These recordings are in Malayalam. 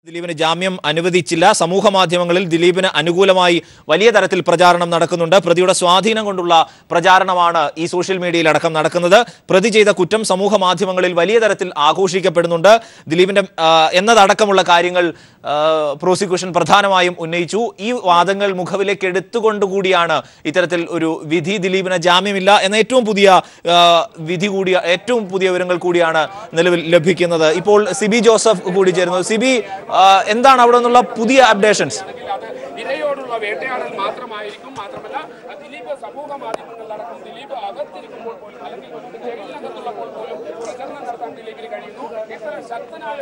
ദിലീപിന് ജാമ്യം അനുവദിച്ചില്ല. സമൂഹ മാധ്യമങ്ങളിൽ ദിലീപിന് അനുകൂലമായി വലിയ തരത്തിൽ പ്രചാരണം നടക്കുന്നുണ്ട്. പ്രതിയുടെ സ്വാധീനം കൊണ്ടുള്ള പ്രചാരണമാണ് ഈ സോഷ്യൽ മീഡിയയിൽ അടക്കം നടക്കുന്നത്. പ്രതി ചെയ്ത കുറ്റം സമൂഹ മാധ്യമങ്ങളിൽ വലിയ തരത്തിൽ ആഘോഷിക്കപ്പെടുന്നുണ്ട്. ദിലീപിന്റെ എന്നതടക്കമുള്ള കാര്യങ്ങൾ പ്രോസിക്യൂഷൻ പ്രധാനമായും ഉന്നയിച്ചു. ഈ വാദങ്ങൾ മുഖവിലേക്ക് എടുത്തുകൊണ്ടുകൂടിയാണ് ഇത്തരത്തിൽ ഒരു വിധി. ദിലീപിന് ജാമ്യമില്ല എന്ന ഏറ്റവും പുതിയ വിധി കൂടി, ഏറ്റവും പുതിയ വിവരങ്ങൾ കൂടിയാണ് നിലവിൽ ലഭിക്കുന്നത്. ഇപ്പോൾ സിബി ജോസഫ് കൂടി ചേരുന്നത്. സിബി, എന്താണ് അവിടെ നിന്നുള്ള പുതിയ അപ്ഡേഷൻസ്? ഇരയോടുള്ള വേട്ടയാടൽ മാത്രമായിരിക്കും. മാത്രമല്ല ദിലീപ് സമൂഹ മാധ്യമങ്ങളിലടക്കം ദിലീപ് അകത്തിരിക്കുമ്പോൾ പോലും അല്ലെങ്കിൽ ജയിലിനകത്തുള്ളപ്പോൾ പോലും പ്രചരണം നടത്താൻ ദിലീപിന് കഴിയുന്നു. ഇത്ര ശക്തനായ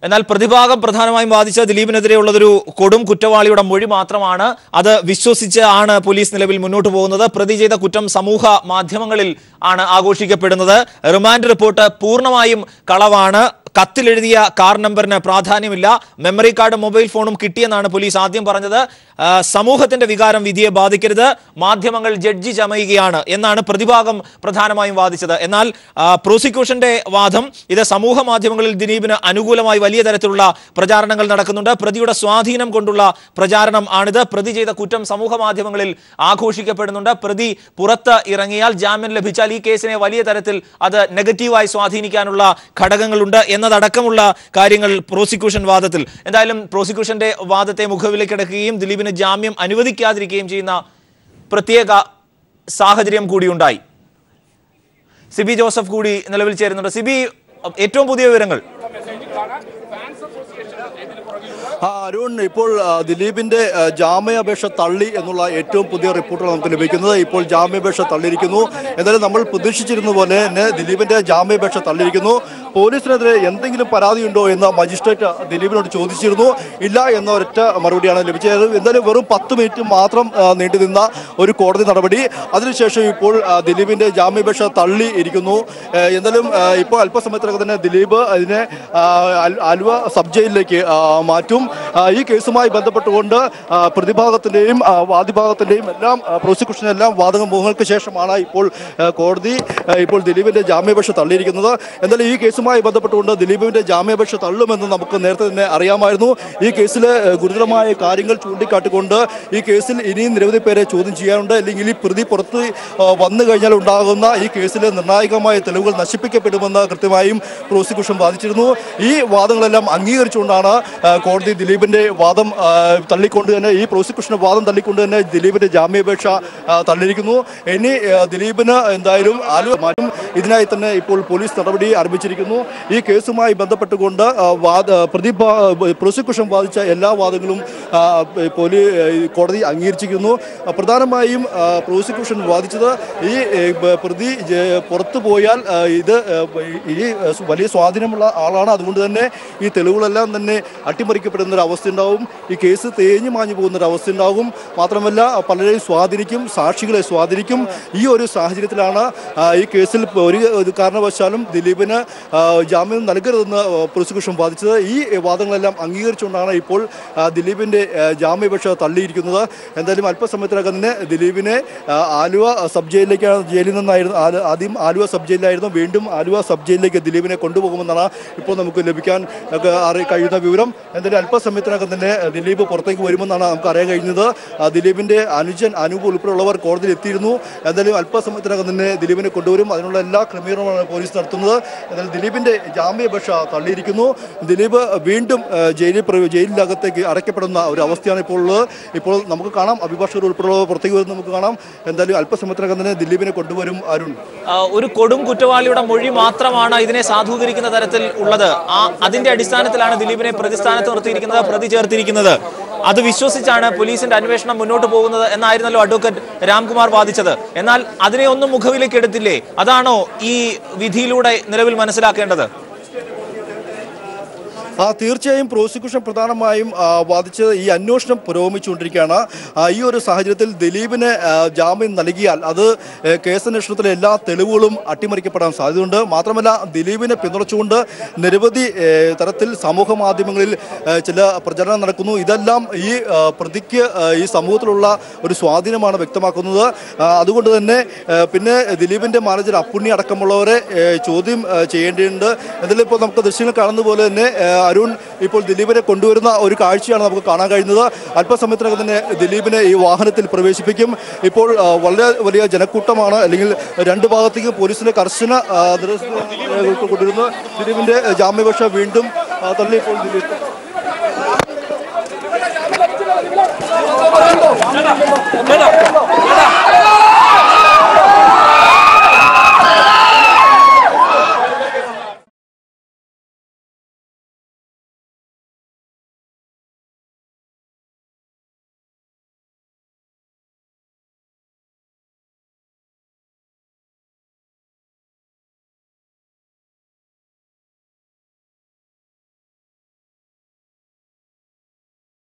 എന്നാൽ പ്രതിഭാഗം പ്രധാനമായും വാദിച്ച ദിലീപിനെതിരെയുള്ളതൊരു കൊടും കുറ്റവാളിയുടെ മൊഴി മാത്രമാണ്. അത് വിശ്വസിച്ച് ആണ് പോലീസ് നിലവിൽ മുന്നോട്ട് പോകുന്നത്. പ്രതി ചെയ്ത കുറ്റം സമൂഹ മാധ്യമങ്ങളിൽ ആണ് ആഘോഷിക്കപ്പെടുന്നത്. റിമാൻഡ് റിപ്പോർട്ട് പൂർണ്ണമായും കളവാണ്. കത്തിലെഴുതിയ കാർ നമ്പറിന് പ്രാധാന്യമില്ല. മെമ്മറി കാർഡും മൊബൈൽ ഫോണും കിട്ടിയെന്നാണ് പോലീസ് ആദ്യം പറഞ്ഞത്. സമൂഹത്തിന്റെ വികാരം വിധിയെ ബാധിക്കരുത്, മാധ്യമങ്ങൾ ജഡ്ജി ചമയുകയാണ് എന്നാണ് പ്രതിഭാഗം പ്രധാനമായും വാദിച്ചത്. എന്നാൽ പ്രോസിക്യൂഷന്റെ വാദം ഇത് സമൂഹ മാധ്യമങ്ങളിൽ ദിലീപിന് അനുകൂലമായി വലിയ തരത്തിലുള്ള പ്രചാരണങ്ങൾ നടക്കുന്നുണ്ട്. പ്രതിയുടെ സ്വാധീനം കൊണ്ടുള്ള പ്രചാരണം ആണിത്. പ്രതി ചെയ്ത കുറ്റം സമൂഹ മാധ്യമങ്ങളിൽ ആഘോഷിക്കപ്പെടുന്നുണ്ട്. പ്രതി പുറത്ത് ഇറങ്ങിയാൽ, ജാമ്യം ലഭിച്ചാൽ ഈ കേസിനെ വലിയ തരത്തിൽ അത് നെഗറ്റീവായി സ്വാധീനിക്കാനുള്ള ഘടകങ്ങളുണ്ട് എന്നതടക്കമുള്ള കാര്യങ്ങൾ പ്രോസിക്യൂഷൻ വാദത്തിൽ. എന്തായാലും പ്രോസിക്യൂഷന്റെ വാദത്തെ മുഖവിലേക്കെടുക്കുകയും ദിലീപിന് ജാമ്യം അനുവദിക്കാതിരിക്കുകയും ചെയ്യുന്ന പ്രത്യേക സാഹചര്യം കൂടിയുണ്ടായി. സിബി ജോസഫ് കൂടി നിലവിൽ ചേരുന്നുണ്ട്. സിബി, ഏറ്റവും പുതിയ വിവരങ്ങൾ. അരുൺ, ഇപ്പോൾ ദിലീപിന്റെ ജാമ്യാപേക്ഷ തള്ളി എന്നുള്ള ഏറ്റവും പുതിയ റിപ്പോർട്ടുകൾ നമുക്ക് ലഭിക്കുന്നത്. ഇപ്പോൾ ജാമ്യാപേക്ഷ തള്ളിയിരിക്കുന്നു. എന്തായാലും നമ്മൾ പ്രതീക്ഷിച്ചിരുന്ന പോലെ തന്നെ ദിലീപിന്റെ ജാമ്യാപേക്ഷ തള്ളിയിരിക്കുന്നു. പോലീസിനെതിരെ എന്തെങ്കിലും പരാതിയുണ്ടോ എന്ന് മജിസ്ട്രേറ്റ് ദിലീപിനോട് ചോദിച്ചിരുന്നു. ഇല്ല എന്ന ഒരൊറ്റ മറുപടിയാണ് ലഭിച്ചത്. എന്തായാലും വെറും 10 മിനിറ്റ് മാത്രം നീണ്ടുനിന്ന ഒരു കോടതി നടപടി. അതിനുശേഷം ഇപ്പോൾ ദിലീപിന്റെ ജാമ്യാപേക്ഷ തള്ളിയിരിക്കുന്നു. എന്തായാലും ഇപ്പോൾ അല്പസമയത്തിനകം തന്നെ ദിലീപ് അതിനെ ആലുവ സബ് ജയിലിലേക്ക് മാറ്റും. ഈ കേസുമായി ബന്ധപ്പെട്ടുകൊണ്ട് പ്രതിഭാഗത്തിന്റെയും വാദിഭാഗത്തിന്റെയും എല്ലാം പ്രോസിക്യൂഷനെല്ലാം വാദമുഖങ്ങൾക്ക് ശേഷമാണ് ഇപ്പോൾ കോടതി ഇപ്പോൾ ദിലീപിന്റെ ജാമ്യാപേക്ഷ തള്ളിയിരിക്കുന്നത്. എന്തായാലും ഈ കേസുമായി ബന്ധപ്പെട്ടുകൊണ്ട് ദിലീപിന്റെ ജാമ്യാപേക്ഷ തള്ളുമെന്ന് നമുക്ക് നേരത്തെ തന്നെ അറിയാമായിരുന്നു. ഈ കേസിലെ ഗുരുതരമായ കാര്യങ്ങൾ ചൂണ്ടിക്കാട്ടിക്കൊണ്ട് ഈ കേസിൽ ഇനിയും നിരവധി പേരെ ചോദ്യം ചെയ്യാനുണ്ട്. അല്ലെങ്കിൽ ഈ പ്രതി പുറത്ത് വന്നു കഴിഞ്ഞാൽ ഉണ്ടാകുന്ന ഈ കേസിലെ നിർണായകമായ തെളിവുകൾ നശിപ്പിക്കപ്പെടുമെന്ന് കൃത്യമായും പ്രോസിക്യൂഷൻ വാദിച്ചിരുന്നു. ഈ വാദങ്ങളെല്ലാം അംഗീകരിച്ചുകൊണ്ടാണ് കോടതി ദിലീപിന്റെ വാദം തള്ളിക്കൊണ്ട് തന്നെ, ഈ പ്രോസിക്യൂഷന്റെ വാദം തള്ളിക്കൊണ്ട് തന്നെ ദിലീപിന്റെ ജാമ്യാപേക്ഷ തള്ളിയിരിക്കുന്നു. ഇനി ദിലീപിന് എന്തായാലും ആലുവ മാറ്റും. ഇതിനായി തന്നെ ഇപ്പോൾ പോലീസ് നടപടി ആരംഭിച്ചിരിക്കുന്നു. ഈ കേസുമായി ബന്ധപ്പെട്ടുകൊണ്ട് പ്രോസിക്യൂഷൻ വാദിച്ച എല്ലാ വാദങ്ങളും കോടതി അംഗീകരിച്ചിരിക്കുന്നു. പ്രധാനമായും പ്രോസിക്യൂഷൻ വാദിച്ചത് ഈ പ്രതി പുറത്തു പോയാൽ ഇത് ഈ വലിയ സ്വാധീനമുള്ള ആളാണ്, അതുകൊണ്ട് തന്നെ ഈ തെളിവുകളെല്ലാം തന്നെ അട്ടിമറിക്കപ്പെടുന്ന ഒരു അവസ്ഥ ഉണ്ടാവും. ഈ കേസ് തേഞ്ഞു മാഞ്ഞു പോകുന്ന ഒരു അവസ്ഥ ഉണ്ടാകും. മാത്രമല്ല പലരെയും സ്വാധീനിക്കും, സാക്ഷികളെ സ്വാധീനിക്കും. ഈ ഒരു സാഹചര്യത്തിലാണ് ഈ കേസിൽ ഒരു കാരണവശാലും ദിലീപിന് ജാമ്യം നൽകരുതെന്ന് പ്രോസിക്യൂഷൻ വാദിച്ചത്. ഈ വാദങ്ങളെല്ലാം അംഗീകരിച്ചുകൊണ്ടാണ് ഇപ്പോൾ ദിലീപിന്റെ ജാമ്യാപേക്ഷ തള്ളിയിരിക്കുന്നത്. എന്തായാലും അല്പസമയത്തിനകം തന്നെ ദിലീപിനെ ആലുവ സബ് ജയിലിലേക്കാണ്, ജയിലിൽ നിന്നായിരുന്നു ആദ്യം ആലുവ സബ് ജയിലിലായിരുന്നു, വീണ്ടും ആലുവ സബ് ജയിലിലേക്ക് ദിലീപിനെ കൊണ്ടുപോകുമെന്നാണ് ഇപ്പോൾ നമുക്ക് ലഭിക്കാൻ കഴിയുന്ന വിവരം. എന്തായാലും അല്പസമയത്തിനകം തന്നെ ദിലീപ് പുറത്തേക്ക് വരുമെന്നാണ് നമുക്ക് അറിയാൻ കഴിഞ്ഞത്. ദിലീപിന്റെ അനുജൻ അനൂപ് ഉൾപ്പെടെയുള്ളവർ കോടതിയിൽ എത്തിയിരുന്നു. എന്തായാലും അല്പസമയത്തിനകം തന്നെ ദിലീപിനെ കൊണ്ടുവരും. അതിനുള്ള എല്ലാ ക്രമീകരണമാണ് പോലീസ് നടത്തുന്നത്. എന്നാൽ ദിലീപിന്റെ ജാമ്യാപേക്ഷ തള്ളിയിരിക്കുന്നു. ദിലീപ് വീണ്ടും ജയിലിനകത്തേക്ക് അടയ്ക്കപ്പെടുന്ന ഒരു അവസ്ഥയാണ് ഇപ്പോൾ ഉള്ളത്. ഇപ്പോൾ നമുക്ക് കാണാം, അഭിഭാഷകർ ഉൾപ്പെടെയുള്ളവർ പുറത്തേക്ക് വരുന്നത് നമുക്ക് കാണാം. എന്തായാലും അല്പസമയത്തിനകം തന്നെ ദിലീപിനെ കൊണ്ടുവരും. അരുൺ, ഒരു കൊടും കുറ്റവാളിയുടെ മൊഴി മാത്രമാണ് ഇതിനെ സാധൂകരിക്കുന്ന തരത്തിൽ ഉള്ളത്. അതിന്റെ അടിസ്ഥാനത്തിലാണ് ദിലീപിനെ പ്രതിസ്ഥാനത്ത് നിർത്തിയിരിക്കുന്നത്, പ്രതി ചേർത്തിരിക്കുന്നത്. അത് വിശ്വസിച്ചാണ് പോലീസിന്റെ അന്വേഷണം മുന്നോട്ട് പോകുന്നത് എന്നായിരുന്നല്ലോ അഡ്വക്കേറ്റ് രാംകുമാർ വാദിച്ചത്. എന്നാൽ അതിനെ ഒന്നും മുഖവിലേക്ക് എടുത്തില്ലേ? അതാണോ ഈ വിധിയിലൂടെ നിലവിൽ മനസ്സിലാക്കേണ്ടത്? തീർച്ചയായും പ്രോസിക്യൂഷൻ പ്രധാനമായും വാദിച്ചത് ഈ അന്വേഷണം പുരോഗമിച്ചുകൊണ്ടിരിക്കുകയാണ്. ഈ ഒരു സാഹചര്യത്തിൽ ദിലീപിന് ജാമ്യം നൽകിയാൽ അത് കേസന്വേഷണത്തിലെ എല്ലാ തെളിവുകളും അട്ടിമറിക്കപ്പെടാൻ സാധ്യതയുണ്ട്. മാത്രമല്ല ദിലീപിനെ പിന്തുണച്ചുകൊണ്ട് നിരവധി തരത്തിൽ സമൂഹ മാധ്യമങ്ങളിൽ ചില പ്രചരണം നടക്കുന്നു. ഇതെല്ലാം ഈ പ്രതിക്ക് ഈ സമൂഹത്തിലുള്ള ഒരു സ്വാധീനമാണ് വ്യക്തമാക്കുന്നത്. അതുകൊണ്ട് തന്നെ പിന്നെ ദിലീപിന്റെ മാനേജർ അപ്പുണ്ണി അടക്കമുള്ളവരെ ചോദ്യം ചെയ്യേണ്ടതുണ്ട്. എന്തായാലും ഇപ്പോൾ നമുക്ക് ദൃശ്യങ്ങൾ കാണുന്ന പോലെ തന്നെ അരുൺ ഇപ്പോൾ ദിലീപിനെ കൊണ്ടുവരുന്ന ഒരു കാഴ്ചയാണ് നമുക്ക് കാണാൻ കഴിയുന്നത്. അല്പസമയത്തിനകം തന്നെ ദിലീപിനെ ഈ വാഹനത്തിൽ പ്രവേശിപ്പിക്കും. ഇപ്പോൾ വളരെ വലിയ ജനക്കൂട്ടമാണ്. അല്ലെങ്കിൽ രണ്ട് ഭാഗത്തേക്കും പോലീസിന്റെ കർശന നിർദ്ദേശം കൊണ്ടുവരുന്നു. ദിലീപിന്റെ ജാമ്യാപേക്ഷ വീണ്ടും തള്ളി. ഇപ്പോൾ ദിലീപ്